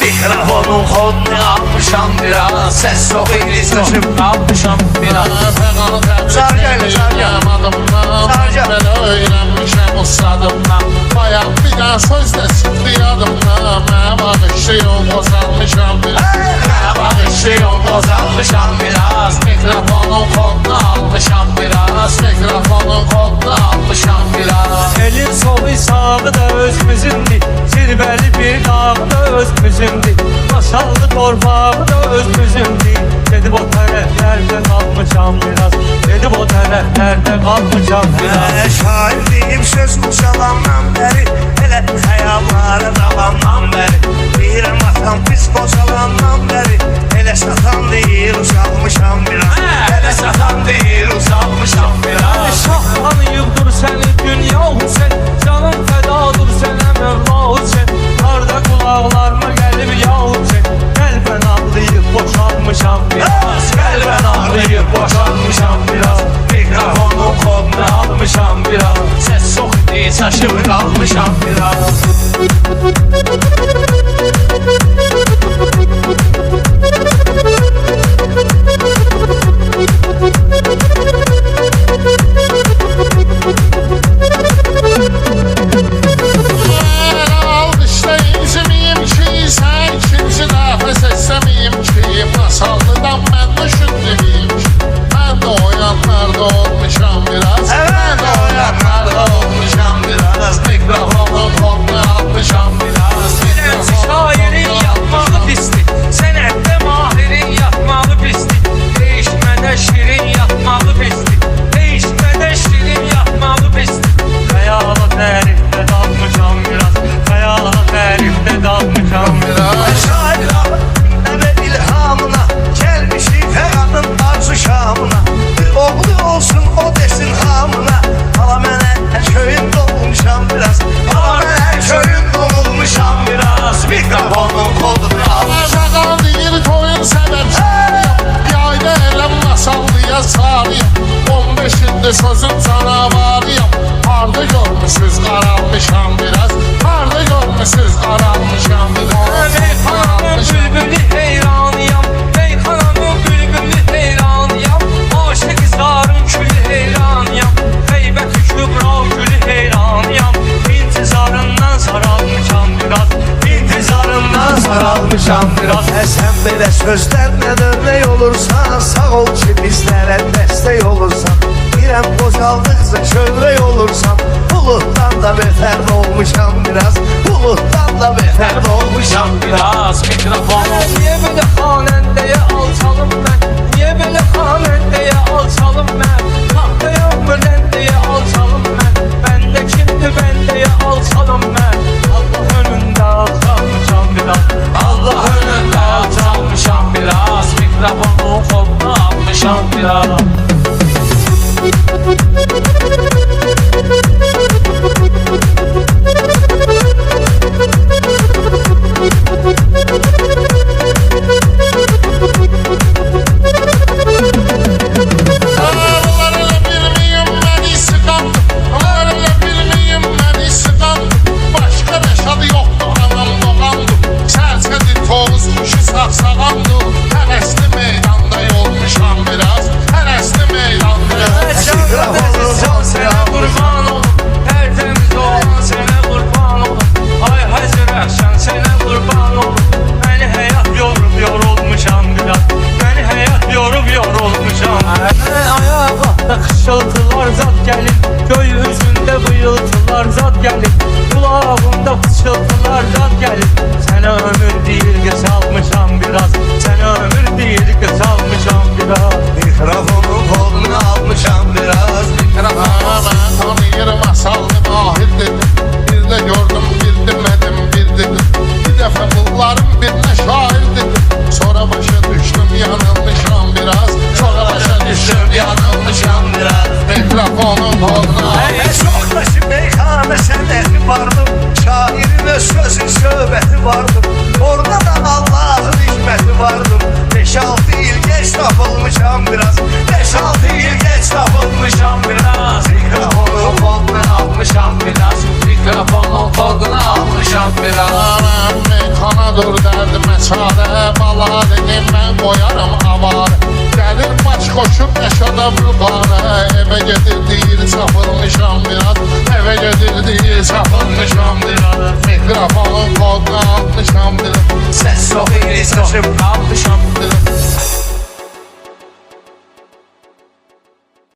Mikrofonun kodunu almışam biraz. Ses çok iyi saçım kalmışam biraz. Sargayla sargayla Ben öğrenmişim usadımdan. Bayağı bir daha söz de çıktı yadımdan. Ben bakışıyorum bozalmışam biraz. Ben bakışıyorum bozalmışam biraz. Mikrofonun kodunu almışam biraz. Mikrofonun kodunu almışam biraz. Elin solu sağı da özümüzündü. Zirveli bir dağı da özümüzündü. Masallı torpağı da özümüzündü. Dedi bu taraflarda kalmışam biraz. Dedi bu taraflarda kalmışam biraz. Şair diyeyim söz uçalandan beri. Hele hayallara dalandan beri. Bir matan pis boşalandan beri. Hele satan değil uzalmışam biraz. Hele satan değil uzalmışam biraz. Şahlanıyıpdır seni dünya sen. Canım fedadır sənə Mevla sen. Karda kulaklarıma gelip yahu sen. Gel ben ağlayıp boşalmışam biraz. Gel ben ağlayıp boşalmışam biraz. Mikrofonun kodunu almışam biraz. Ses çok iyi saçımı kalmışam biraz. Masallıdan ben düşündüm ki ben de oyanlarda olmuşam biraz. Ben de oyanlarda olmuşam biraz. Mikrofonun kodunu almışam biraz. Bilensi şairin yapmağı pisli. Sənətdə mahirin yapmağı pisli. Değişmədə şirin yapmağı pisli. Değişmədə şirin yapmağı pisli. Xəyala tərifdə dalmışam biraz. Xəyala tərifdə dalmışam biraz. Şaira ve ilhamına gelmişim Ferhan'ın arzu şamına. Bir oğlu olsun o desin hamına. Hala mene köyün dolmuşam biraz. Hala mene köyün dolmuşam biraz. Mikrofonun kodunu almışam. Şakal değil toyun sebepsizliğim. Yayda elem masallıya sarıyım. 15'inde sözüm sana varıyım. Harda görmüşüz karalmışam biraz. Harda görmüşüz karalmışam biraz. Reyhan'ın bülbülü heyranıyam. Reyhan'ın bülbülü heyranıyam. Aşık zarın külü heyranıyam. Heybət-i kübra külü heyranıyam. İntizarından saralmışam biraz. İntizarından saralmışam biraz. Sen böyle sözlerle örnek olursan, sağ ol ki bizlere destek olursan. İrem bocaldıkça çövrek olursan, buluttan da beter olmuşam biraz. Buluttan da beter olmuşam biraz. Mikrofonu Niye böyle hanendeye alçalım ben? Niye böyle hanendeye alçalım ben? Tahtaya mülendeye alçalım ben. Ben de kimdi bendeye alçalım ben? Allah önünde alçalmışam biraz. Allah önünde alçalmışam biraz. Mikrofonu koluna almışam biraz. Xışıltılar zat gəlir, göy üzündə bıyıltılar zat gəlir. Kulağımda fışıltılar zat gəlir. Sənə ömür deyil qısalmışam biraz. Sənə ömür deyil qısalmışam biraz. Mikrofonun kolunu almışam biraz. Mikrofonu Ben tanıyırım masallı mahir dedim. Bir de gördüm bir demedim bir dedim. Bir defa bunların birine şair dedim. Sonra başa düştüm yanılmışam biraz. Sonra başa düştüm yanılmışam biraz. Mikrofonun koluna Çok da şimdi meyhane senesi vardım. Şairin öz sözü söhbəti vardım. Orada da Allah'ın hikmeti vardım. 5-6 yıl geç tapılmışam biraz. 5-6 yıl geç tapılmışam biraz. Mikrofonun kolunu almışam biraz. Mikrofonun kolunu almışam biraz. Xanadır dərdimə çarə, bala dedim mən qoyarım avarı. Gəlir baş qoşur Məşada Bulqarə, evə gedir deyir çapılmışam biraz, evə gedir deyir çapılmışam biraz. Mikrofonun qoduna atmışam biraz, Səs çox iri saçım qalmışam biraz.